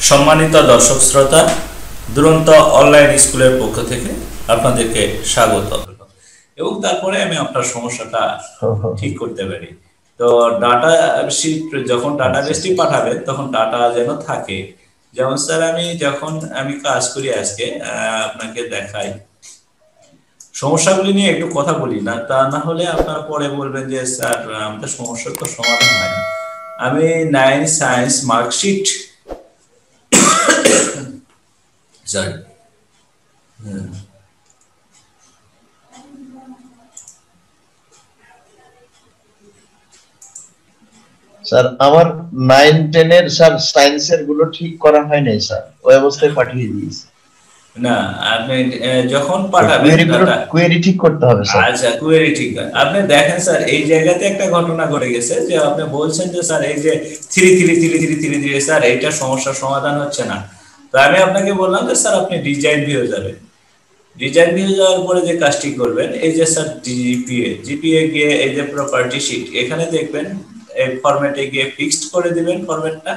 সম্মানিত দর্শক শ্রোতা, দুরন্ত অনলাইন স্কুলের পক্ষ থেকে আপনাদেরকে স্বাগত। এবং তারপরে আমি আপনার সমস্যাটা ঠিক করতে পারি। তো ডাটা শিট যখন ডাটাবেসটি পাঠাবেন তখন ডাটা যেন থাকে। যেমন স্যার আমি কাজ করি আজকে, আপনাকে দেখাই সমস্যাগুলি নিয়ে একটু কথা বলি, না তা না হলে আপনারা পরে বলবেন যে স্যার আমাদের সমস্যার তো সমাধান হয় না। আমি 9 সায়েন্স মার্কশিট সরি স্যার আমার 9-10 এর স্যার সায়েন্সের গুলো ঠিক করা হয় নাই স্যার, ওই অবস্থায় পাঠিয়ে দিয়েছি। না, আপনি যখন পাঠাবেন কোয়েরি ঠিক করতে হবে স্যার। আচ্ছা, কোয়েরি ঠিক আছে। আপনি দেখেন স্যার, এই জায়গাতে একটা ঘটনা ঘটে গেছে যে আপনি বলছেন যে স্যার এই যে 3 স্যার এইটা সমস্যার সমাধান হচ্ছে না। তো আমি আপনাকে বললাম যে স্যার আপনি ডিজাইন ভিউ যাবেন। ডিজাইন ভিউ যাওয়ার পরে যে কাজটি করবেন, এই যে স্যার জিপিএ গিয়ে এই যে প্রপার্টি শিট এখানে দেখবেন, এই ফরম্যাটে গিয়ে ফিক্সড করে দিবেন ফরম্যাটটা।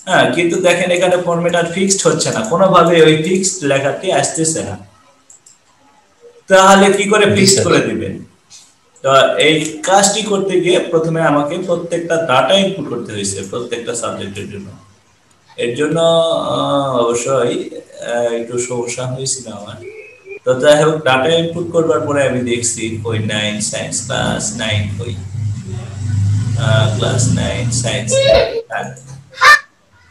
হ্যাঁ, কিন্তু দেখেন এখানে ফরম্যাট আর ফিক্সড হচ্ছে না, কোনোভাবে ওই ফিক্সড লেখাটি আসতেছে না। তাহলে কি করে ফিক্সড করে দিবেন? তো এই কাজটি করতে গিয়ে প্রথমে আমাকে প্রত্যেকটা ডাটা ইনপুট করতে হয়েছে প্রত্যেকটা সাবজেক্টের জন্য। এর জন্য অবশ্যই একটু সমস্যা হয়েছিল আমার। তো যাই হোক, ডাটা ইনপুট করবার পরে আমি দেখছি ওই 9 সায়েন্স ক্লাস 9 ওই ক্লাস 9 সায়েন্স।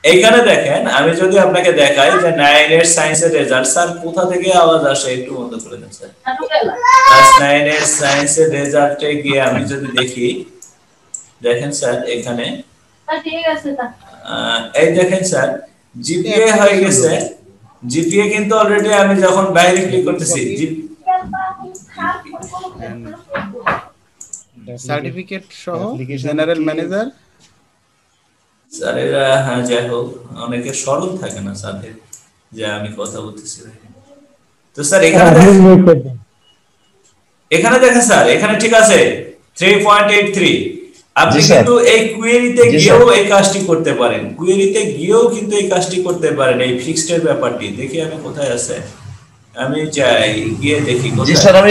এইখানে দেখেন, আমি যদি আপনাকে দেখাই যে 9 এর সায়েন্সের রেজাল্ট, স্যার কোথা থেকে আওয়াজ আসে একটু বন্ধ করে দেন স্যার। ক্লাস 9 এর সায়েন্সের রেজাল্টে গিয়ে আমি যদি দেখি, দেখেন স্যার এখানে ঠিক আছে তা এই দেখেন স্যার জিপিএ হয়ে গেছে। জিপিএ কিন্তু অলরেডি আমি যখন বাইরে ক্লিক করতেছি সার্টিফিকেট সহ জেনারেল ম্যানেজার স্যারেরা, হ্যাঁ যাই হোক, অনেকে স্মরণ থাকে না স্যারের যে আমি কথা বলতেছি। তো স্যার এখানে দেখেন স্যার, এখানে ঠিক আছে 3.83। আপনি কিন্তু এই কুয়েরিতে গিয়েও এই কাজটি করতে পারেন, কুয়েরিতে গিয়েও কিন্তু এই কাজটি করতে পারেন। এই ফিক্সড এর ব্যাপারটি দেখি আমি কোথায় আছে, আমি যাই গিয়ে দেখি কোথায়। জি স্যার, আমি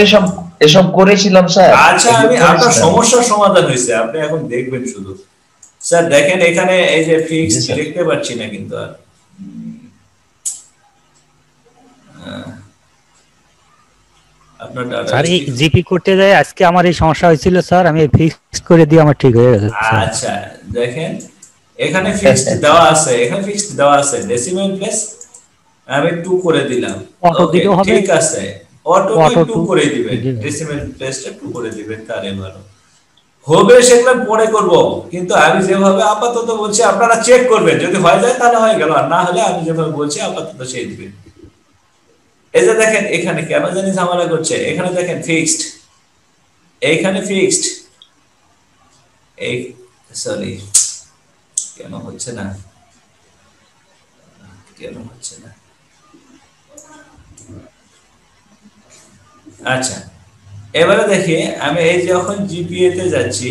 এসব করেছিলাম স্যার। আচ্ছা, আমি আপনার সমস্যার সমাধান হয়েছে, আপনি এখন দেখবেন শুধু। স্যার দেখেন এখানে এই যে ফিক্সড দেখতে পাচ্ছি না কিন্তু আর আপনার ডাটা স্যার এই জিপি করতে যায় আজকে আমার এই সমস্যা হয়েছিল স্যার, আমি ফিক্স করে দিয়ে আমার ঠিক হয়ে গেছে। আচ্ছা দেখেন এখানে ফিক্সড দেওয়া আছে, এখানে ফিক্সড দেওয়া আছে ডেসিমাল প্লেস আমি 2 করে দিলাম। ওকে ঠিক আছে, অটো 2 করে দিবেন, ডেসিমাল প্লেসটা 2 করে দিবেন, তার ভালো হবে। সেগুলো পরে করব, কিন্তু আমি যেভাবে আপাতত বলছি আপনারা চেক করবেন, যদি হয়ে যায় তাহলে হয়ে গেল, আর না হলে আমি যেভাবে বলছি আপাতত সেই দিবেন। এই যে দেখেন এখানে কেন জানি ঝামেলা করছে, এখানে দেখেন ফিক্সড, এইখানে ফিক্সড, এই সরি কেন হচ্ছে না, কেন হচ্ছে না? আচ্ছা, এবারে দেখি আমি এই যখন জিপিএ তে যাচ্ছি,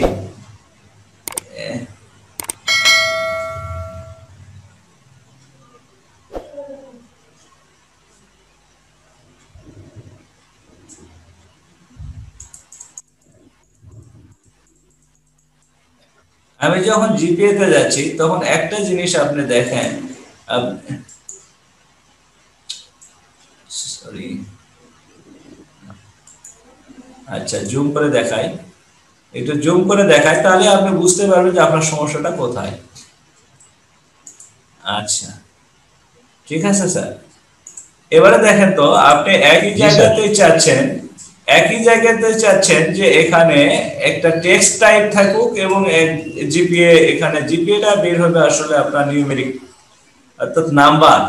আমি যখন জিপিএ তে যাচ্ছি তখন একটা জিনিস আপনি দেখেন, সরি আচ্ছা জুম করে দেখাই, একটু জুম করে দেখাই, তাহলে আপনি বুঝতে পারবেন যে আপনার সমস্যাটা কোথায়। আচ্ছা ঠিক আছে স্যার, এবারে দেখেন তো আপনি একই জায়গাতে চাচ্ছেন যে এখানে একটা টেক্সট টাইপ থাকুক এবং জিপিএ, এখানে জিপিএটা বের হবে আসলে আপনার নিউমেরিক অর্থাৎ নাম্বার।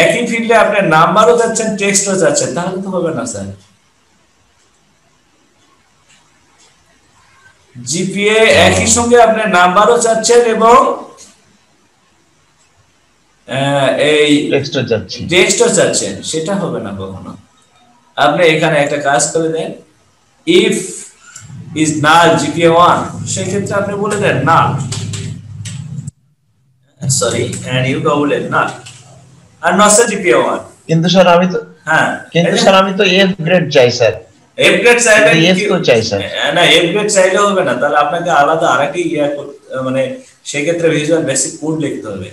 একই ফিল্ডে আপনি নাম্বারও যাচ্ছেন, টেক্সটও যাচ্ছেন, তাহলে তো হবে না স্যার। জিপিএ একই সঙ্গে আপনি নাম্বারও চাচ্ছেন এবং এই টেক্সটও চাচ্ছেন, সেটা হবে না কখনো। আপনি এখানে একটা কাজ করে দেন, ইফ ইজ নাল জিপিএ 1, সেই ক্ষেত্রে আপনি বলে দেন null. Sorry and u double n না আর not GPA 1 কিন্তু স্যার আমি তো হ্যাঁ কিন্তু স্যার আমি তো এফ গ্রেড চাই স্যার এফ গ্রেড চাইলে এফ তো চাই স্যার না এফ গ্রেড চাইলে হবে না তাহলে আপনাকে আলাদা আরেকটি মানে সেই ক্ষেত্রে ভিজুয়াল বেসিক কোড লিখতে হবে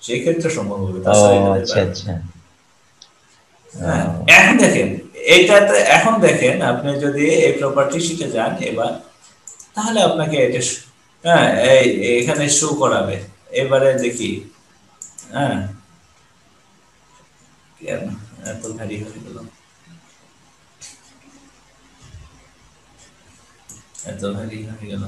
সেই ক্ষেত্রে সম্ভব হবে আচ্ছা আচ্ছা এখন দেখেন এইটাতে এখন দেখেন আপনি যদি এই প্রপার্টি শিটে যান এবার তাহলে আপনাকে এটা হ্যাঁ এখানে শো করাবে এবারে দেখি হ্যাঁ কেন এত ভারী হয়ে গেল এত ভারী হয়ে গেল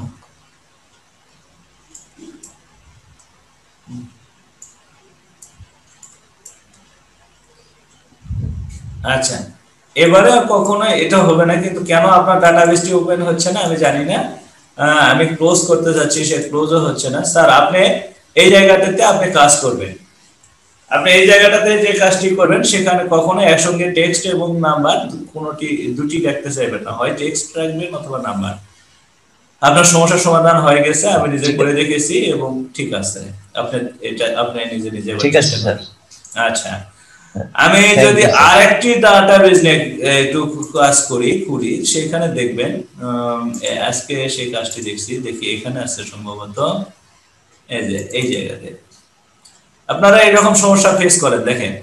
আচ্ছা এবারে কখনো এটা হবে না কিন্তু কেন আপনার ডাটাবেসটি ওপেন হচ্ছে না আমি জানি না আমি ক্লোজ করতে যাচ্ছি সে ক্লোজও হচ্ছে না স্যার আপনি এই জায়গাটাতে আপনি কাজ করবেন আপনি এই জায়গাটাতে যে কাজটি করবেন সেখানে কখনো একসঙ্গে টেক্সট এবং নাম্বার কোনোটি দুটি লিখতে চাইবেন না হয় টেক্সট রাখবেন অথবা নাম্বার আপনার সমস্যার সমাধান হয়ে গেছে আমি নিজে করে দেখেছি এবং ঠিক আছে আপনি এটা আপনি নিজে নিজে ঠিক আছে স্যার আচ্ছা আমি যদি আরেকটি ডাটাবেস নিয়ে একটু কাজ করি সেখানে দেখবেন আজকে সেই কাজটি দেখি এখানে আছে সম্ভবত এই যে এই জায়গাতে আপনারা এরকম সমস্যা ফেস করেন দেখেন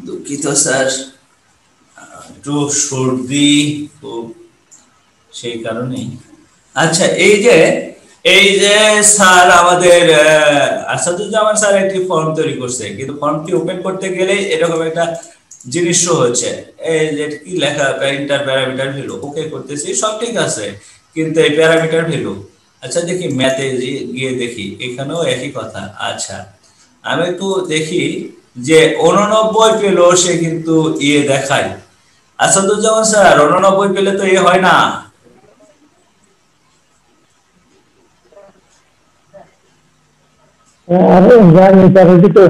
দুঃখিত স্যার একটু সর্দি খুব সেই কারণেই আচ্ছা এই যে স্যার আমাদের আসাদুজ্জামান স্যার একটি ফর্ম তৈরি করছে কিন্তু ফর্মটি ওপেন করতে গেলে এরকম একটা জিনিস হচ্ছে এই যে কি লেখা ইন্টার প্যারামিটার ভ্যালু ওকে করতেছি সব ঠিক আছে কিন্তু এই প্যারামিটার ভ্যালু আচ্ছা দেখি ম্যাথে গিয়ে দেখি এখানেও একই কথা আচ্ছা আমি একটু দেখি যে 89 পেল সে কিন্তু দেখায় আসাদুজ্জামান স্যার 89 পেলে তো হয় না আরে জানি তার তো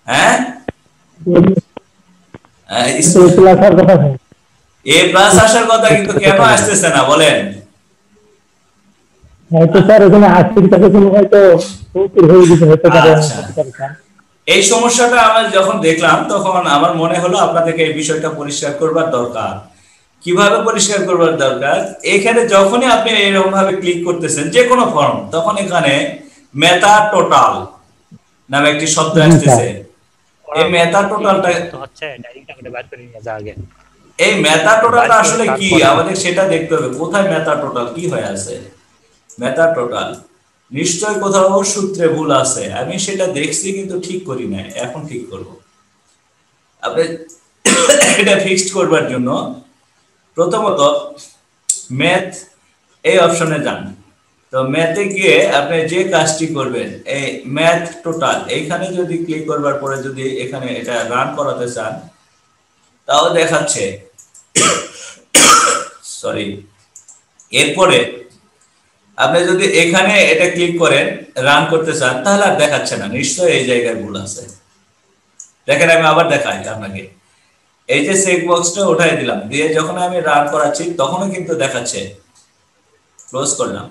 হ্যাঁ এ প্লাস আসার কথা কিন্তু কেন আসতেছে না বলেন হয়তো স্যার এখানে 80 টাকা কোনো হয়তো 70 হয়ে গেছে হতে পারে এই সমস্যাটা আমি যখন দেখলাম তখন আমার মনে হলো আপনাদেরকে এই বিষয়টা পরিষ্কার করবার দরকার কিভাবে পরিষ্কার করবার দরকার এখানে যখনই আপনি এরকম ভাবে ক্লিক করতেছেন যে কোনো ফর্ম তখন এখানে মেথা টোটাল নামে একটি শব্দ আসতেছে এই মেথা টোটালটা হচ্ছে ডাইরেক্ট আমরা বাদ করে নিয়ে যা আগে এই মেথা টোটালটা আসলে কি আমাদের সেটা দেখতে হবে কোথায় মেথা টোটাল কি হয়ে আছে মেথা টোটাল নিশ্চয় কোথাও সূত্রে ভুল আছে আমি সেটা দেখছি কিন্তু ঠিক করি না এখন ঠিক করব আপনি এটা ফিক্সড করবার জন্য প্রথমত ম্যাথ এই অপশনে যান তো ম্যাথে গিয়ে আপনি যে কাজটি করবেন এই ম্যাথ টোটাল এইখানে যদি ক্লিক করবার পরে যদি এখানে এটা রান করাতে চান তাও দেখাচ্ছে সরি এরপরে আপনি যদি এখানে এটা ক্লিক করেন রান করতে চান তাহলে আর দেখাচ্ছে না নিশ্চয়ই এই জায়গায় ভুল আছে দেখেন আমি আবার দেখাই আপনাকে এই যে চেক বক্সটা উঠাই দিলাম দিয়ে যখন আমি রান করাচ্ছি তখনও কিন্তু দেখাচ্ছে ক্লোজ করলাম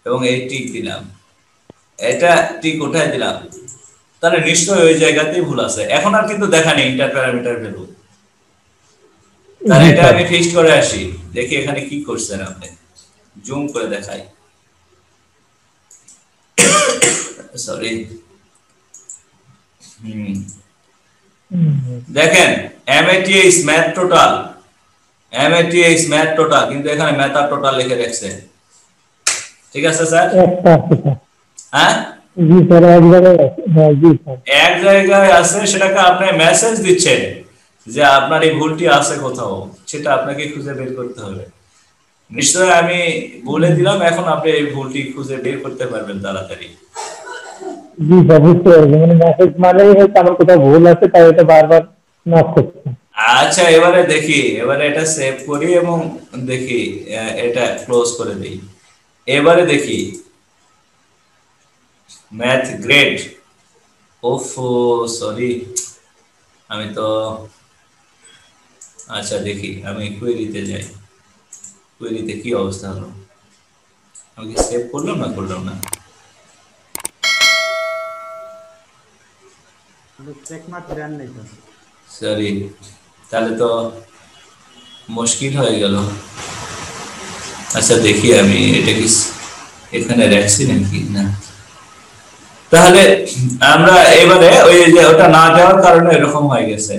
এবং এই টিক দিলাম এটা টিক উঠাই দিলাম তাহলে নিশ্চয়ই ওই জায়গাতেই ভুল আছে এখন আর কিন্তু দেখা নেই ইন্টার প্যারামিটার ভ্যালু তাহলে এটা আমি ফিক্সড করে আসি দেখি এখানে কি করছেন আপনি জুম করে দেখাই সরি দেখেন MATH math total MATH math total কিন্তু এখানে মেথা টোটাল লিখে রাখছে ঠিক আছে স্যার হ্যাঁ জি স্যার এক জায়গায় আছে সেটাকে আপনি মেসেজ দিচ্ছেন যে আপনার এই ভুলটি আছে কোথাও সেটা আপনাকে খুঁজে বের করতে হবে নিশ্চয় আমি বলে দিলাম এখন আপনি এই ভুলটি খুঁজে বের করতে পারবেন তাড়াতাড়ি জি স্যার বুঝতে পারছি মানে মেসেজ মানে হয়তো আমার কোথাও ভুল আছে তাই এটা বারবার নক করছে আচ্ছা এবারে দেখি, এবারে এটা সেভ করি এবং দেখি এটা ক্লোজ করে দেই। এবারে দেখি ম্যাথ গ্রেড, ওফো সরি আমি তো, আচ্ছা দেখি আমি কুয়েরিতে যাই, কুয়েরিতে কি অবস্থা হলো, আমি সেভ করলাম না করলাম না, চেক মার্ক দেন নাই তো, সরি তাহলে তো মুশকিল হয়ে গেল। আচ্ছা দেখি আমি এটা কি এখানে রাখছি নাকি না, তাহলে আমরা এবারে ওই যে ওটা না দেওয়ার কারণে এরকম হয়ে গেছে।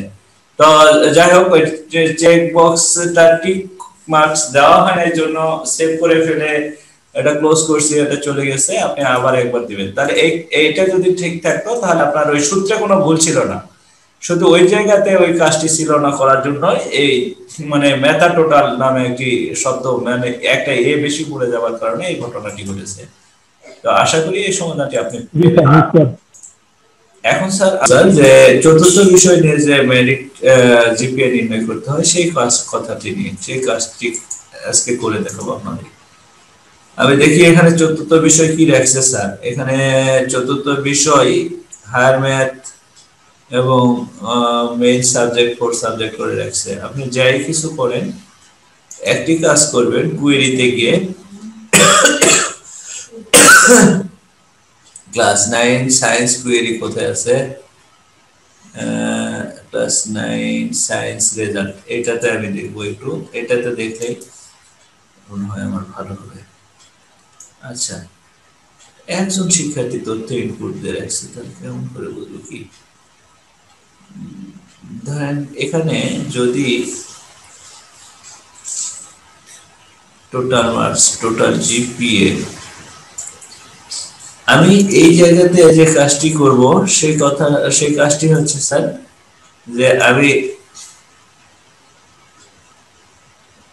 তো যাই হোক ওই চেক বক্সটা টিক মার্কস দেওয়া হয় না, এই জন্য সেভ করে ফেলে এটা ক্লোজ করছি, এটা চলে গেছে, আপনি আবার একবার দিবেন। তাহলে এইটা যদি ঠিক থাকতো তাহলে আপনার ওই সূত্রে কোনো ভুল ছিল না, শুধু ওই জায়গাতে ওই কাজটি ছিল না করার জন্য এই মানে মেথা টোটাল নামে একটি শব্দ মানে একটা এ বেশি পড়ে যাওয়ার কারণে এই ঘটনাটি ঘটেছে। তো আশা করি এই সমাধানটি আপনি এখন স্যার যে চতুর্থ বিষয় নিয়ে যে মেরিট জিপিএ নির্ণয় করতে হয় সেই কথাটি নিয়ে সেই কাজটি আজকে করে দেখাবো আপনাদের। আমি দেখি এখানে চতুর্থ বিষয় কি রাখছে স্যার, এখানে চতুর্থ বিষয় হায়ার ম্যাথ এবং মেইন সাবজেক্ট ফোর সাবজেক্ট করে রাখছে। আপনি যাই কিছু করেন একটি কাজ করবেন, কুয়েরিতে গিয়ে ক্লাস 9 সায়েন্স কুয়েরি কোথায় আছে, ক্লাস 9 সায়েন্স রেজাল্ট, এটাতে আমি দেখবো একটু, এটাতে দেখলে মনে হয় আমার ভালো হবে। আচ্ছা একজন শিক্ষার্থী তথ্য ইনপুট দিয়ে রাখছে, তাহলে কেমন করে বুঝবো কি, ধরেন এখানে যদি টোটাল মার্কস টোটাল জিপিএ, আমি এই জায়গাতে যে কাজটি করব সেই কাজটি হচ্ছে স্যার যে আমি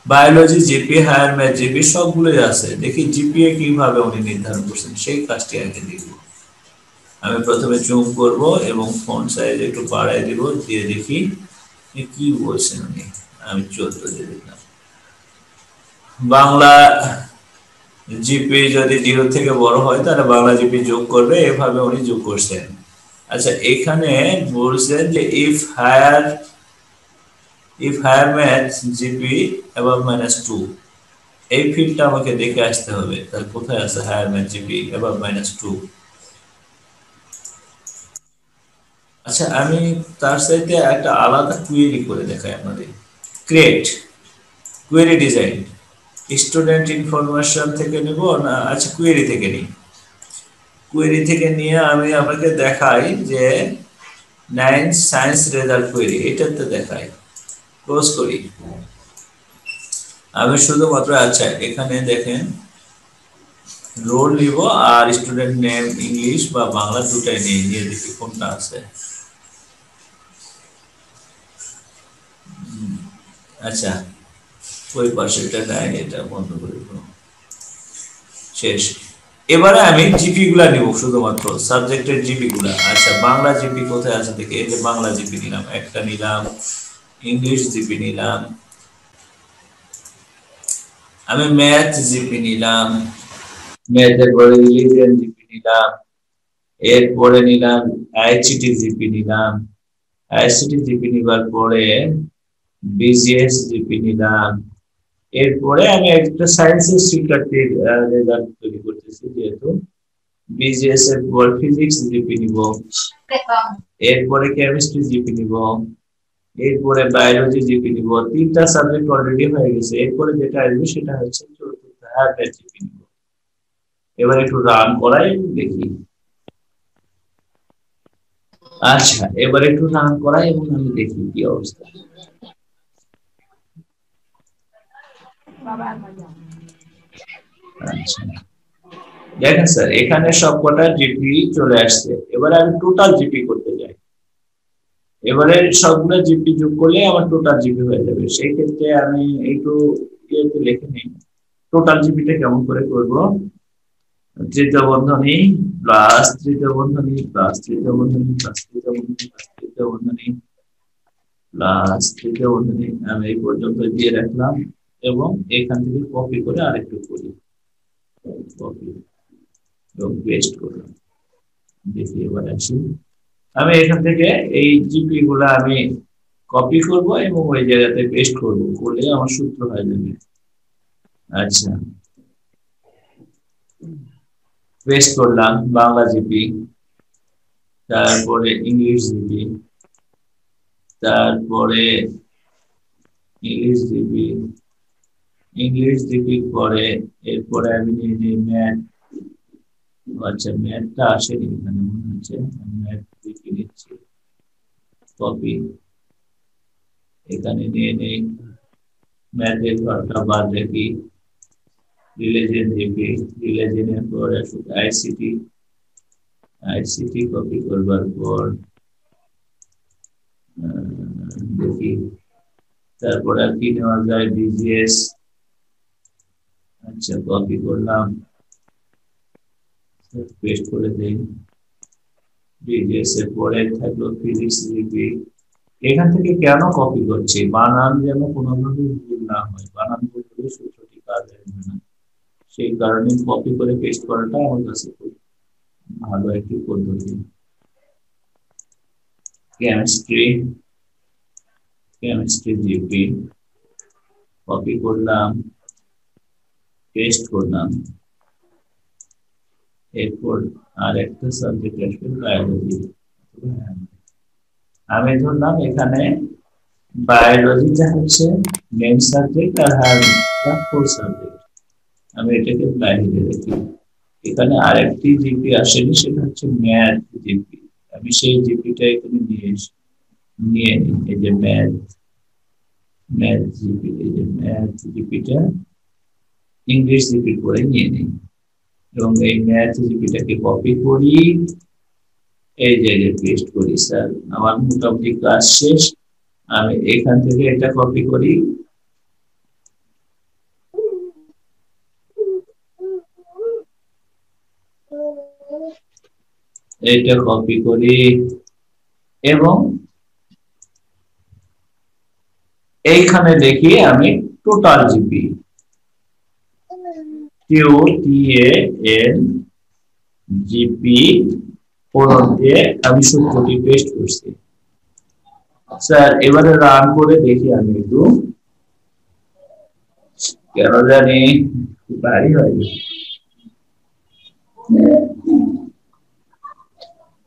biology GP higher math GP সবগুলোই আছে, দেখি জিপিএ কিভাবে উনি নির্ধারণ করছেন সেই কাজটি আগে দেখব। আমি প্রথমে জুম করব এবং ফন্ট সাইজ একটু বাড়াই দিব, দিয়ে দেখি কি বলছেন উনি। আমি 14 দিয়ে দিলাম। বাংলা জিপি যদি 0 থেকে বড় হয় তাহলে বাংলা জিপি যোগ করবে, এভাবে উনি যোগ করছেন। আচ্ছা এখানে বলছেন যে if higher math GP above -2, এই ফিল্ডটা আমাকে দেখে আসতে হবে, তাহলে কোথায় আছে হায়ার ম্যাথ জিপি above -2। আচ্ছা আমি তার সাথে একটা আলাদা কুয়েরি করে দেখাই আপনাদের, create query design student information থেকে নেব না, আচ্ছা কুয়েরি থেকে নিই, কুয়েরি থেকে নিয়ে আমি আপনাকে দেখাই যে 9 সায়েন্স রেজাল্ট কুয়েরি, এটাতে দেখাই, ক্লোজ করি আমি শুধুমাত্র। আচ্ছা এখানে দেখেন রোল নিব আর স্টুডেন্ট নেম ইংলিশ বা বাংলা দুটাই নিয়ে দেখি কোনটা আছে। আচ্ছা ওই পাশেটা নাই, এটা বন্ধ করে দেব, শেষ। এবারে আমি জিপি গুলা নিব শুধুমাত্র সাবজেক্টের জিপি গুলা। আচ্ছা বাংলা জিপি কোথায় আছে দেখি, এই যে বাংলা জিপি নিলাম একটা, নিলাম ইংলিশ জিপি নিলাম, আমি ম্যাথ জিপি নিলাম, ম্যাথের পরে রিলিজিয়ন জিপি নিলাম, এরপরে নিলাম আইসিটি জিপি নিলাম, আইসিটি জিপি নিবার পরে বিজিএস জিপি নিলাম, এরপরে আমি একটা সায়েন্সের শিক্ষার্থীর রেজাল্ট তৈরি করতেছি, যেহেতু বিজিএস এর পর ফিজিক্স জিপি নিব, এরপরে কেমিস্ট্রি জিপি নিব, এরপরে বায়োলজি জিপি নিব, তিনটা সাবজেক্ট অলরেডি হয়ে গেছে। এরপরে যেটা আসবে সেটা হচ্ছে চতুর্থ হায়ার ম্যাথ জিপি নিব। এবার একটু রান করাই দেখি। আচ্ছা এবার একটু রান করাই এবং আমি দেখি কি অবস্থা। আচ্ছা দেখেন স্যার এখানে সবকটা জিপি চলে আসছে। এবারে আমি টোটাল জিপি করতে যাই, এবারে সবগুলো জিপি যোগ করলে আমার টোটাল জিপি হয়ে যাবে। সেই ক্ষেত্রে আমি একটু ইয়েতে লিখে নিই টোটাল জিপিটা কেমন করে করব, তৃতীয় বন্ধনী প্লাস তৃতীয় বন্ধনী প্লাস তৃতীয় বন্ধনী প্লাস তৃতীয় বন্ধনী প্লাস তৃতীয় বন্ধনী প্লাস তৃতীয় বন্ধনী আমি এই পর্যন্ত দিয়ে রাখলাম এবং এখান থেকে কপি করে আরেকটু করি, কপি এবং পেস্ট করলাম। দেখি এবার আসি, আমি এখান থেকে এই জিপি গুলা আমি কপি করব এবং ওই জায়গাতে পেস্ট করব, করলে আমার সূত্র হয়ে যাবে। আচ্ছা, পেস্ট করলাম বাংলা জিপি, তারপরে ইংলিশ জিপি, তারপরে ইংলিশ জিপি পরে এরপরে আমি নিয়ে নিই ম্যাথ। আচ্ছা, ম্যাথটা আসেনি এখানে মনে হচ্ছে, আমি ম্যাথ জিপি নিচ্ছি, কপি, এখানে নিয়ে নেই ম্যাথের ঘরটা বাদ রাখি, রিলিজিয়ন জিপি, রিলিজিয়নের পরে আইসিটি, আইসিটি কপি করবার পর দেখি তারপরে আর কি নেওয়া যায়, বিজিএস। আচ্ছা, কপি করলাম, পেস্ট করে দেই, বিজিএস এর পরে থাকলো ফিজিক্স জিপি। এখান থেকে কেন কপি করছি, বানান যেন কোনোভাবে ভুল না হয়, বানান ভুল হলে সূত্রটি কাজে আসবে না, সেই কারণে কপি করে পেস্ট করাটা আমার কাছে খুব ভালো একটি পদ্ধতি। কেমিস্ট্রি, কেমিস্ট্রি জিপি কপি করলাম, পেস্ট করলাম, এরপর আর একটা সাবজেক্ট আসবে বায়োলজি। আমি ধরলাম এখানে বায়োলজিটা হচ্ছে মেন সাবজেক্ট আর হায়ার ফোর সাবজেক্ট, আমি এটাকে বাইরে রাখি। এখানে আরেকটি জিপি আসেনি, সেটা হচ্ছে ম্যাথ জিপি, আমি সেই জিপিটা এখানে নিয়ে নিই, এই যে ম্যাথ, ম্যাথ জিপি, এই যে ম্যাথ জিপিটা ইংলিশ জিপি করে নিয়ে নিই এবং এই ম্যাথ জিপিটাকে কপি করি, এই জায়গায় পেস্ট করি। স্যার আমার মোটামুটি কাজ শেষ, আমি এখান থেকে এটা কপি করি, এটা কপি করি এবং এইখানে দেখি আমি টোটাল জিপি, QTAN জিপি পূরণ দিয়ে আমি সূত্রটি পেস্ট করছি। স্যার এবারে রান করে দেখি আমি একটু, কেন জানি ভারী হয়।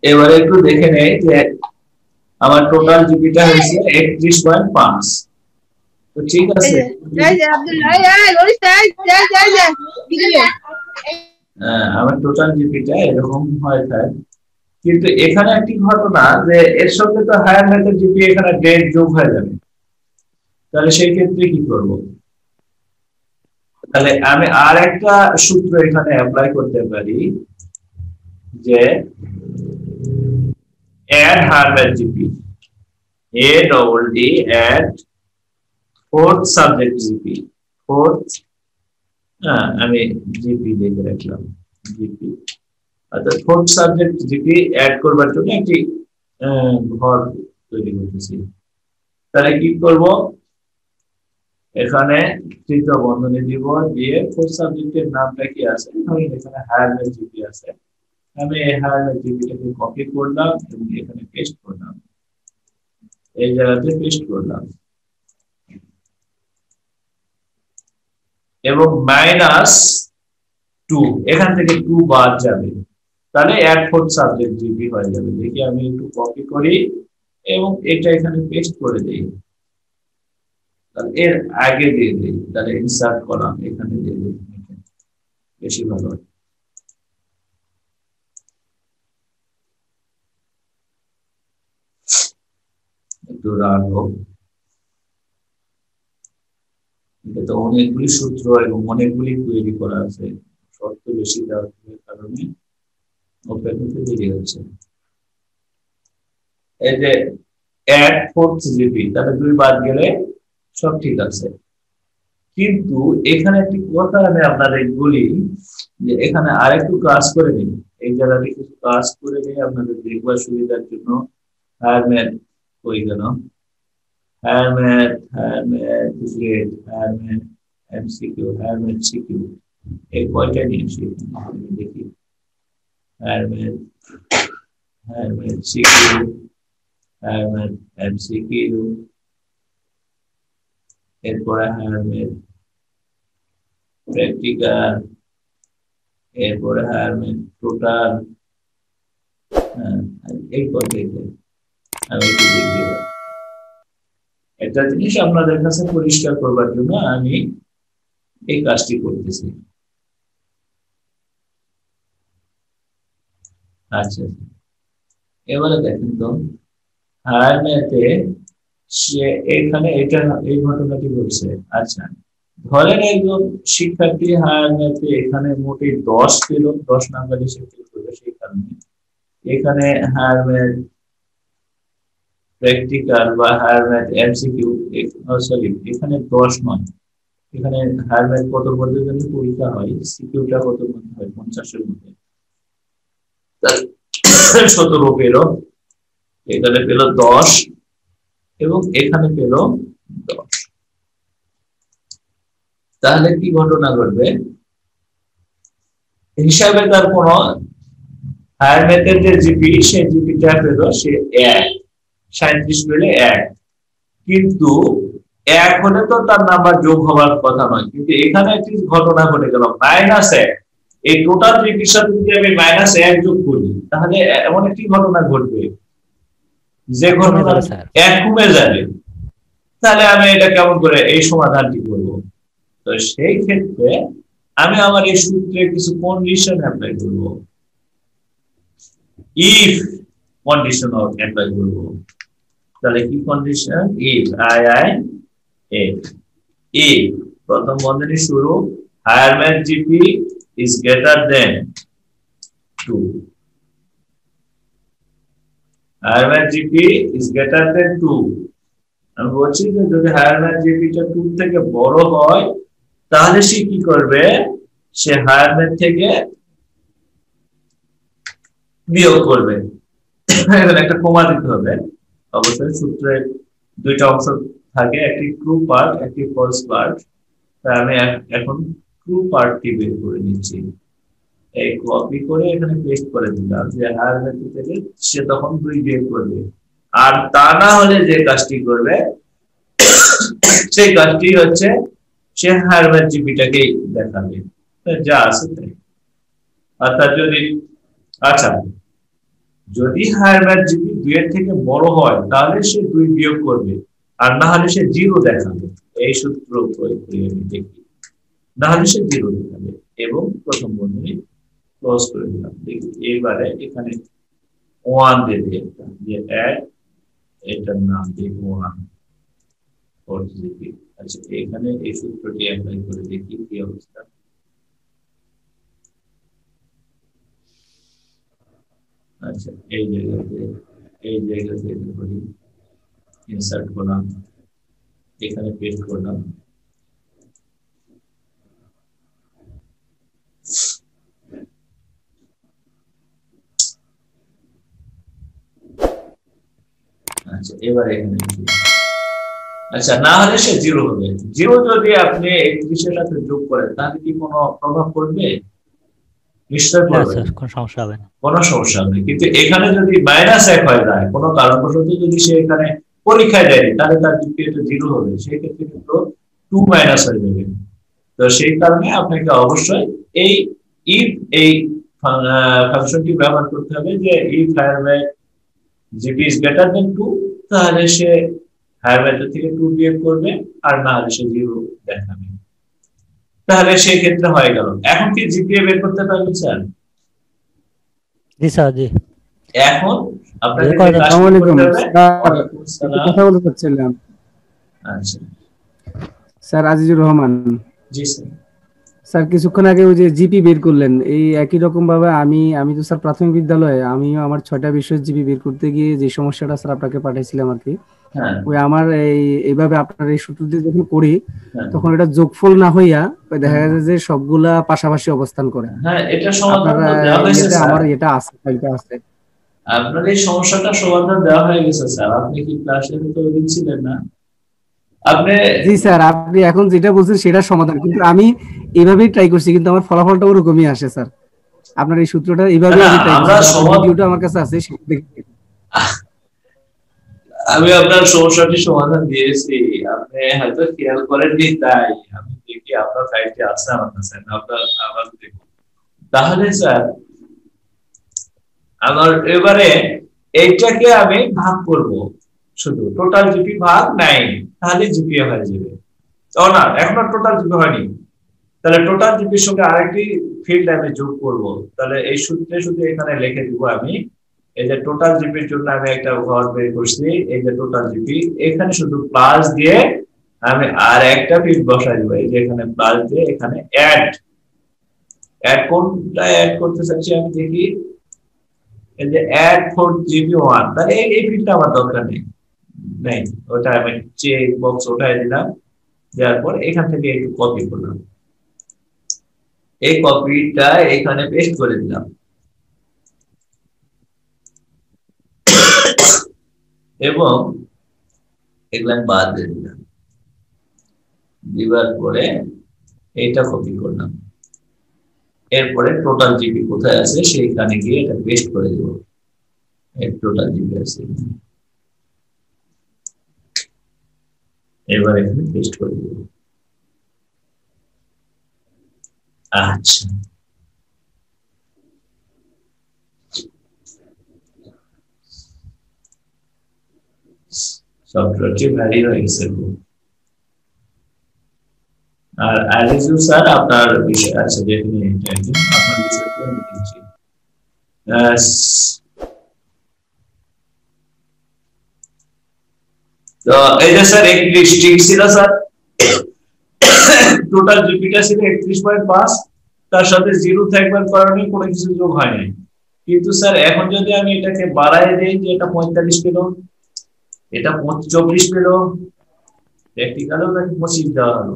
এবারে একটু দেখে নেই যে আমার টোটাল জিপিটা হয়েছে 31.5, তো ঠিক আছে। আমার টোটাল জিপিটা এরকম হয় থাকে, কিন্তু এখানে একটি ঘটনা যে এর সঙ্গে তো হায়ার ম্যাথের জিপি এখানে গ্রেড যোগ হয়ে যাবে, তাহলে সেই ক্ষেত্রে কি করব? তাহলে আমি আর একটা সূত্র এখানে অ্যাপ্লাই করতে পারি যে add higher math GP, ADD add fourth subject GP, fourth আমি জিপি লিখে রাখলাম, জিপি অর্থাৎ ফোর্থ সাবজেক্ট জিপি অ্যাড করবার জন্য একটি ঘর তৈরি করতেছি। তাহলে কি করব, এখানে তৃতীয় বন্ধনী দিব, দিয়ে ফোর্থ সাবজেক্টের নামটা কি আছে, ধরুন এখানে হায়ার ম্যাথ জিপি আছে, আমি এই হায়ার ম্যাথ জিপিটাকে কপি করলাম এবং এখানে পেস্ট করলাম, এই জায়গাতে পেস্ট করলাম এবং -2, এখান থেকে 2 বাদ যাবে, তাহলে অ্যাড ফোর্থ সাবজেক্ট জিপি হয়ে যাবে। দেখি আমি একটু কপি করি এবং এটা এখানে পেস্ট করে দেই, তাহলে এর আগে দিয়ে দেই, তাহলে ইনসার্ট কলাম এখানে দিয়ে দেই, বেশি ভালো হয়। একটু রান হোক, এটা তো অনেকগুলি সূত্র এবং অনেকগুলি তৈরি করা আছে, শর্ত বেশি দেওয়ার কারণে ওপেন হতে দেরি হচ্ছে। এই যে অ্যাড ফোর্থ জিপি, তাহলে 2 বাদ গেলে সব ঠিক আছে, কিন্তু এখানে একটি কথা আমি আপনাদের বলি যে এখানে আরেকটু কাজ করে নিন, এই জায়গাতে কিছু কাজ করে নিয়ে আপনাদের দেখবার সুবিধার জন্য হায়ার ম্যাথ হয়ে গেল, Hermet, Hermet, grade, Hermet, MCQ, Hermet, CQ. এই কয়টা নিয়েছি আমি দেখি। Hermet, Hermet, CQ, Hermet, MCQ, এরপরে Hermet, practical, এরপরে Hermet, total, এই কয়টাই আমি একটু দেখতে পারি। একটা জিনিস আপনাদের কাছে পরিষ্কার করবার জন্য আমি এই কাজটি করতেছি। আচ্ছা, এবারে দেখেন তো হারমেতে সে এখানে এটা এই ঘটনাটি বলছে। আচ্ছা, ধরেন একজন শিক্ষার্থী হারমেতে এখানে মোটে 10 পেল, 10 নাম্বারে সে ফেল করবে। সেই কারণে এখানে হারমেট প্র্যাকটিক্যাল বা হারমেট এমসিকিউ, সরি এখানে 10 নয়, এখানে হারমেট কত পর্যন্ত পরীক্ষা হয়, সিকিউটা কত মধ্যে হয়, 50 এর মধ্যে 17 পেল, এখানে পেল 10 এবং এখানে পেল 10। তাহলে কি ঘটনা ঘটবে? হিসাবে তার কোন হায়ার ম্যাথের যে জিপি, সেই জিপিটা পেল সে 1, 37 পেলে 1, কিন্তু 1 হলে তো তার নাম্বার যোগ হওয়ার কথা নয়, কিন্তু এখানে একটি ঘটনা ঘটে গেল -1। এই টোটাল জিপির সাথে যদি আমি -1 যোগ করি, তাহলে এমন একটি ঘটনা ঘটবে যে ঘটনা 1 কমে যাবে। তাহলে আমি এটা কেমন করে এই সমাধানটি করব? তো সেই ক্ষেত্রে আমি আমার এই সূত্রে কিছু কন্ডিশন অ্যাপ্লাই করব, ইফ কন্ডিশন অ্যাপ্লাই করব। তাহলে কি কন্ডিশন? ইফ ইফ প্রথম বন্ধনী শুরু, higher math GP is greater than 2, higher math GP is greater than 2। আমি বলছি যে যদি হায়ার ম্যাথ জিপিটা 2 থেকে বড় হয়, তাহলে সে কি করবে? সে হায়ার ম্যাথ থেকে বিয়োগ করবে। এখানে একটা কমা দিতে হবে। অবশ্যই সূত্রে দুইটা অংশ থাকে, একটি ট্রু পার্ট, একটি ফলস পার্ট। তাই আমি এখন ট্রু পার্টটি বের করে নিচ্ছি। এই কপি করে এখানে পেস্ট করে দিলাম যে হায়ার ম্যাথ থেকে সে তখন 2 বের করবে। আর তা না হলে যে কাজটি করবে সেই কাজটি হচ্ছে সে হায়ার ম্যাথ জিপিটাকে দেখাবে যা আছে তাই। অর্থাৎ যদি হায়ার ম্যাথ জিপি 2 এর থেকে বড় হয়, তাহলে সে 2 বিয়োগ করবে, আর না হলে সে 0 দেখাবে। এই সূত্র প্রয়োগ করে আমি দেখি, না হলে সে 0 দেখাবে এবং প্রথম বন্ধনী ক্লোজ করে দিলাম। দেখি এবারে এখানে 1 দেবে, যে 1, এটার নাম দিই 1 ফর জিপি। আচ্ছা, এখানে এই সূত্রটি অ্যাপ্লাই করে দেখি কি অবস্থা। আচ্ছা, এই জায়গাতে করি, ইনসার্ট করলাম, এখানে পেস্ট করলাম। আচ্ছা, এবার এখানে আচ্ছা, না হলে সে 0 হবে। 0 যদি আপনি 31 এর সাথে যোগ করেন, তাহলে কি কোনো প্রভাব পড়বে? নিশ্চয় পড়বে, কোনো সমস্যা হবে না, কোনো সমস্যা হবে। কিন্তু এখানে যদি -1 হয়ে যায়, কোনো কারণবশত যদি সে এখানে পরীক্ষায় দেয়, তাহলে তার জিপিএটা 0 হবে। সেই ক্ষেত্রে কিন্তু 2 মাইনাস হয়ে যাবে। তো সেই কারণে আপনাকে অবশ্যই এই ইফ ফাংশনটি ব্যবহার করতে হবে, যে if higher math GP is greater than 2, তাহলে সে হায়ার ম্যাথ থেকে 2 বিয়োগ করবে, আর না হলে সে 0 দেখাবে। তাহলে সেই ক্ষেত্রে হয়ে গেল। এখন কি জিপিএ বের করতে পারবেন স্যার? জি স্যার, জি। এখন আপনাদের আসসালামু আলাইকুম স্যার, কথা বলতে চাচ্ছিলাম। আচ্ছা স্যার, আজিজুর রহমান। জি স্যার। স্যার, কিছুক্ষণ আগে ওই যে জিপি বের করলেন, এই একই রকম ভাবে আমি তো স্যার প্রাথমিক বিদ্যালয়ে আমিও আমার 6টা বিষয়ের জিপি বের করতে গিয়ে যে সমস্যাটা স্যার আপনাকে পাঠাইছিলাম আর কি, ওই আমার এইভাবে আপনার এই সূত্র দিয়ে যখন করি, তখন এটা যোগফল না হইয়া দেখা যায় যে সবগুলা পাশাপাশি অবস্থান করে। হ্যাঁ, এটা সমাধান দেওয়া হয়েছে স্যার। আমার এটা আছে, এটা আছে। আপনার এই সমস্যাটা সমাধান দেওয়া হয়ে গেছে স্যার। আপনি কি ক্লাসে তো দিচ্ছিলেন না? আপনি জি স্যার, আপনি এখন যেটা বলছেন সেটা সমাধান, কিন্তু আমি এইভাবেই ট্রাই করছি, কিন্তু আমার ফলাফলটা ওরকমই আসে স্যার। আপনার এই সূত্রটা এইভাবেই আমি ট্রাই করছি, আপনার ভিডিওটা আমার কাছে আছে, সেটা দেখে আমি আপনার সমস্যাটি সমাধান দিয়েছি, আপনি হয়তো খেয়াল করেননি, তাই আমি দেখি আপনার ফাইলটি আছে আমার কাছে, আপনার আবার দেখুন। তাহলে স্যার আমার এবারে এইটাকে আমি ভাগ করব, শুধু টোটাল জিপি ভাগ 9, তাহলে জিপিএ হয়ে যাবে। ও না, এখন টোটাল জিপি হয়নি, তাহলে টোটাল জিপির সঙ্গে আরেকটি ফিল্ড আমি যোগ করব। তাহলে এই সূত্রে শুধু এখানে লিখে দিব আমি, এই যে টোটাল জিপির জন্য আমি একটা ঘর বের করছি, এই যে টোটাল জিপি, এখানে শুধু প্লাস দিয়ে আমি আর একটা ফিল্ড বসাই দিব, এই যে এখানে প্লাস দিয়ে এখানে অ্যাড কোনটা অ্যাড করতে চাচ্ছি আমি দেখি, এই যে অ্যাড ফর জিপি1, তাহলে এই ফিল্ডটা আমার দরকার নেই, ওটা আমি চেক বক্স ওঠাই দিলাম, দেওয়ার পর এখান থেকে একটু কপি করলাম, এই কপিটা এখানে পেস্ট করে দিলাম, এবং এগুলো বাদ দিয়ে দিলাম, দিবার পরে এইটা কপি করলাম, এরপরে টোটাল জিপি কোথায় আছে সেইখানে গিয়ে এটা পেস্ট করে দেব, এর টোটাল জিপি আছে, এবার এখানে পেস্ট করে দেব। আচ্ছা, সফটওয়্যারটি ভারী হয়ে গেছে। আর আলিজু স্যার আপনার বিষয় আছে, যেখানে আপনার বিষয়টি আমি দিচ্ছি। তো এই যে স্যার 31 ঠিক ছিল স্যার, টোটাল জিপিটা ছিল 31.5, তার সাথে জিরো থাকবার কারণে কোনো কিছু যোগ হয় নাই। কিন্তু স্যার এখন যদি আমি এটাকে বাড়ায় দেই, যে এটা 45 পেল, এটা 24 পেল, প্র্যাকটিক্যালও নাকি 25 দেওয়া হলো,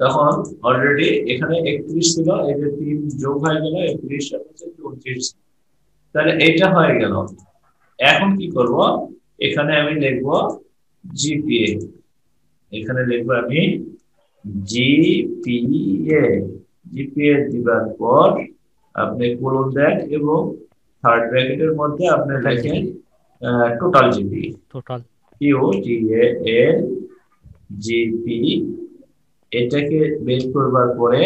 তখন অলরেডি এখানে 31 ছিল, এই যে 3 যোগ হয়ে গেল, 31 সাথে 34, তাহলে এটা হয়ে গেল। এখন কি করব, এখানে আমি লিখব জিপিএ, এখানে লিখব আমি জিপিএ দিবার পর আপনি কোলন দেন, এবং থার্ড ব্র্যাকেটের মধ্যে আপনি লেখেন টোটাল জিপি, QTAL জিপি, এটাকে বের করবার পরে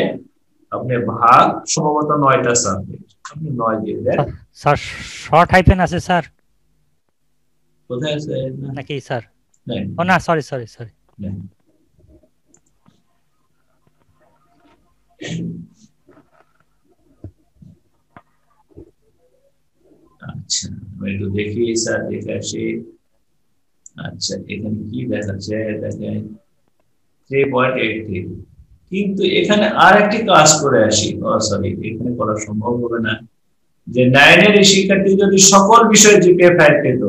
আপনি ভাগ, সম্ভবত 9টা সাবজেক্ট, আপনি 9 দিয়ে দেন। স্যার শর্ট হাইফেন আছে স্যার, কোথায় আছে নাকি স্যার? নাই, ও না, সরি। আচ্ছা, আমি একটু দেখি স্যার, দেখে আসি। আচ্ছা, এখানে কি দেখাচ্ছে, দেখেন 3.83, কিন্তু এখানে আর একটি কাজ করে আসি, সরি এখানে করা সম্ভব হবে না, যে 9 এর শিক্ষার্থী যদি সকল বিষয়ে জিপিএ 5 পেত,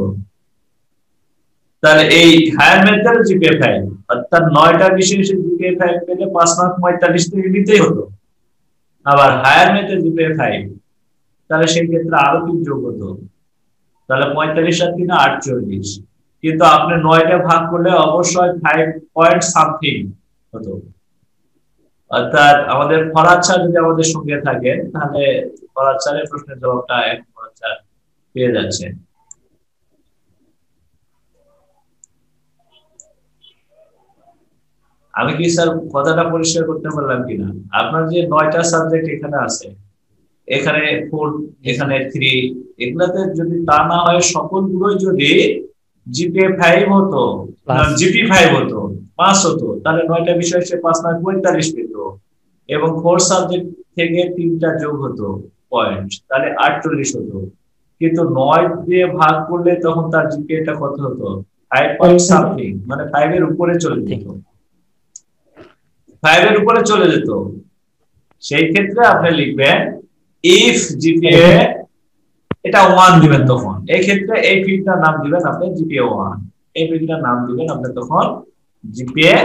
তাহলে এই হায়ার ম্যাথের জিপিএ 5, অর্থাৎ 9টা বিষয়ে জিপিএ 5 পেলে 5 মার্ক 45 থেকে দিতেই হতো। আবার হায়ার ম্যাথের জিপিএ 5, তাহলে সেই ক্ষেত্রে আরো 3 যোগ হতো, তাহলে 45 আর 3 48, কিন্তু আপনি 9টা ভাগ করলে অবশ্যই 5 পয়েন্ট সামথিং হতো। অর্থাৎ আমাদের ফরাদ স্যার যদি আমাদের সঙ্গে থাকে, তাহলে ফরাদ স্যারের প্রশ্নের জবাবটা এক ফরাদ স্যার পেয়ে যাচ্ছে। আমি কি স্যার কথাটা পরিষ্কার করতে পারলাম কিনা? আপনার যে 9টা সাবজেক্ট এখানে আছে, এখানে 4, এখানে 3, এগুলাতে যদি তা না হয় সকলগুলোই যদি জিপিএ 5 হতো, জিপি 5 হতো, 5 হতো, তাহলে 9টা বিষয় সে 5 মার্ক 45 পেত, এবং 4 সাবজেক্ট থেকে 3টা যোগ হতো পয়েন্ট, তাহলে 48 হতো। কিন্তু 9 দিয়ে ভাগ করলে তখন তার জিপিএটা কত হতো? 5 পয়েন্ট সামথিং, মানে 5 এর উপরে চলে যেত, 5 এর উপরে চলে যেত। সেই ক্ষেত্রে আপনি লিখবেন ইফ জিপিএ, এটা 1 দিবেন তখন, এই ক্ষেত্রে এই ফিল্ডটার নাম দিবেন আপনি জিপিএ 1, এই ফিল্ডটার নাম দিবেন আপনি তখন জিপিএ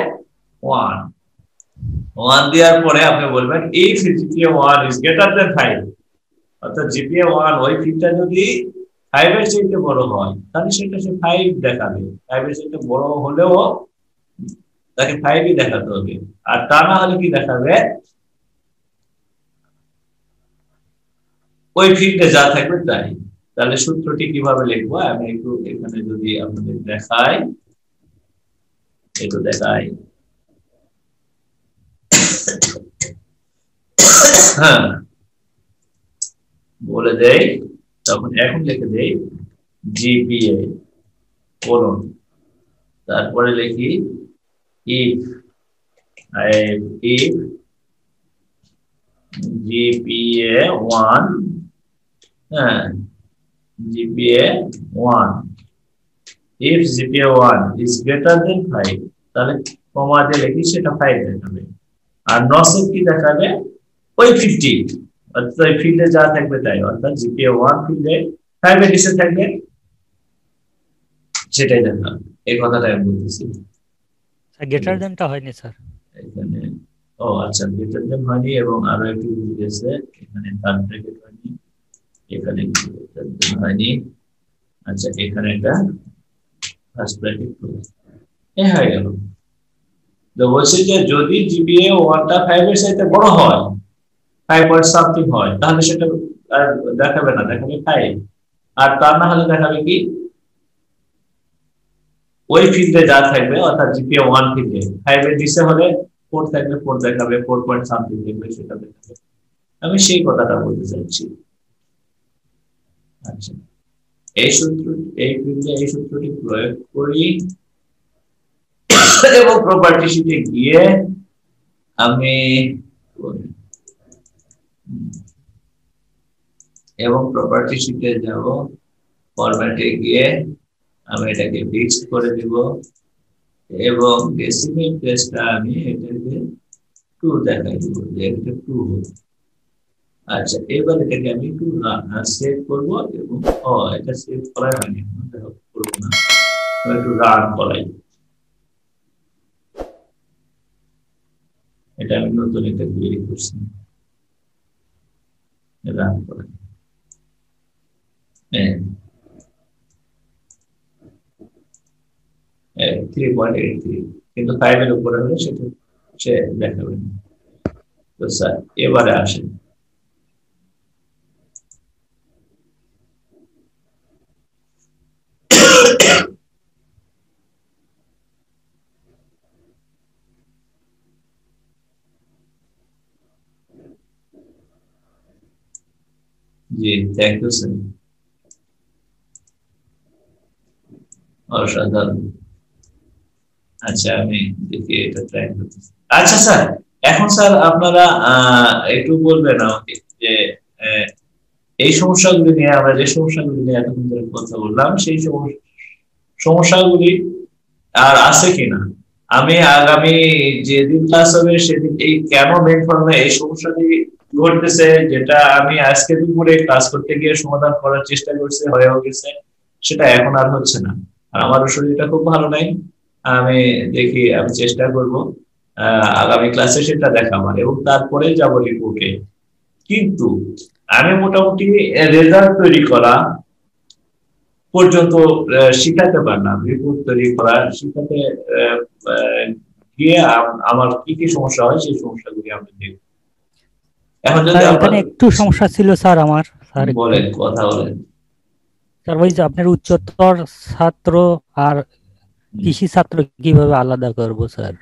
1 দেওয়ার পরে আপনি বলবেন if GPA 1 is greater than 5, অর্থাৎ জিপিএ 1 ওই ফিল্ডটা যদি 5 এর চেয়ে বড় হয়, তাহলে সেটা সে 5 দেখাবে, 5 এর চেয়ে বড় হলেও তাকে 5ই দেখাতে হবে। আর তা না হলে কি দেখাবে, ওই ফিল্ডে যা থাকবে তাই। তাহলে সূত্রটি কিভাবে লিখবো আমি একটু এখানে যদি আপনাদের দেখাই, একটু দেখাই। হ্যাঁ, বলে দেই, তখন এখন লিখে দেই জিপিএ বলুন, তারপরে লিখি if GPA 1, হ্যাঁ GPA 1, if GPA 1 is greater than 5, তাহলে কমা দিয়ে লিখি সেটা 5 দেখাবে। আর নসেব কি দেখাবে, ওই 50, অর্থাৎ ওই ফিল্ডে যা থাকবে তাই, অর্থাৎ GPA 1 ফিল্ডে 5 এর নিচে থাকবে সেটাই দেখাবে। এই কথাটা আমি বলতেছি। গ্রেটার দেনটা হয়নি স্যার এখানে, ও আচ্ছা, গ্রেটার দেন হয়নি এবং আরো একটু ভুল গেছে, এখানে থার্ড ব্র্যাকেট হয়নি, এখানে গ্রেটার দেন হয়নি, আচ্ছা এখানে এটা ফার্স্ট ব্র্যাকেট ক্লোজ, এই হয়ে গেল। তো বলছি যে যদি জিপিএ 1টা 5 এর চাইতে বড় হয়, 5 পয়েন্ট সামথিং হয়, তাহলে সেটা আর দেখাবে না, দেখাবে 5। আর তা না হলে দেখাবে কি, ওই ফিল্ডে যা থাকবে অর্থাৎ জিপিএ 1 ফিল্ডে 5 এর নিচে হলে 4 থাকবে 4 দেখাবে, 4 পয়েন্ট সামথিং থাকবে সেটা দেখাবে। আমি সেই কথাটা বলতে চাইছি। আচ্ছা, এই সূত্র, এই ফিল্ডে এই সূত্রটি প্রয়োগ করি এবং প্রপার্টি শিটে গিয়ে আমি এবং প্রপার্টি শিটে যাব, ফরম্যাটে গিয়ে আমি এটাকে ফিক্স করে দিব এবং ডেসিমেল প্লেসটা আমি এটাকে 2 দেখাই দিব, যে এটা 2 হবে। আচ্ছা, এবার এটাকে আমি একটু সেভ করব এবং এটা সেভ করা হয়নি, করব না, একটু রান করাই। এটা আমি নতুন একটা তৈরি করছি, রান করাই। হ্যাঁ 3.83, কিন্তু 5 এর উপরে হলে সেটা সে দেখাবে না। তো স্যার এবারে আসেন, জি থ্যাংক ইউ স্যার, অসাধারণ। আচ্ছা আমি দেখি এটা ট্রাই করতেছি। আচ্ছা স্যার, এখন স্যার আপনারা একটু বলবেন আমাকে যে এই সমস্যাগুলি নিয়ে, আমরা যে সমস্যাগুলি নিয়ে এতক্ষণ ধরে কথা বললাম, সেই সমস্যাগুলি আর আছে কিনা। আমি আগামী যেদিন ক্লাস হবে সেদিন এই কেন মেইন ফর্মে এই সমস্যাটি ঘটতেছে, যেটা আমি আজকে দুপুরে ক্লাস করতে গিয়ে সমাধান করার চেষ্টা করছি, হয়েও গেছে, সেটা এখন আর হচ্ছে না। আর আমারও শরীরটা খুব ভালো নাই, আমি দেখি, আমি চেষ্টা করব আগামী ক্লাসে সেটা দেখাবার এবং তারপরে যাব রিপোর্টে। কিন্তু আমি মোটামুটি রেজাল্ট তৈরি করা পর্যন্ত শিখাতে পারলাম, রিপোর্ট তৈরি করা শিখাতে গিয়ে আমার কি কি সমস্যা হয় সেই সমস্যাগুলি আমি দেখব। এখন যদি এখানে একটু সমস্যা ছিল স্যার আমার, স্যার বলেন, কথা বলেন স্যার। ওই যে আপনার উচ্চতর ছাত্র আর কৃষি ছাত্র কিভাবে আলাদা করব স্যার?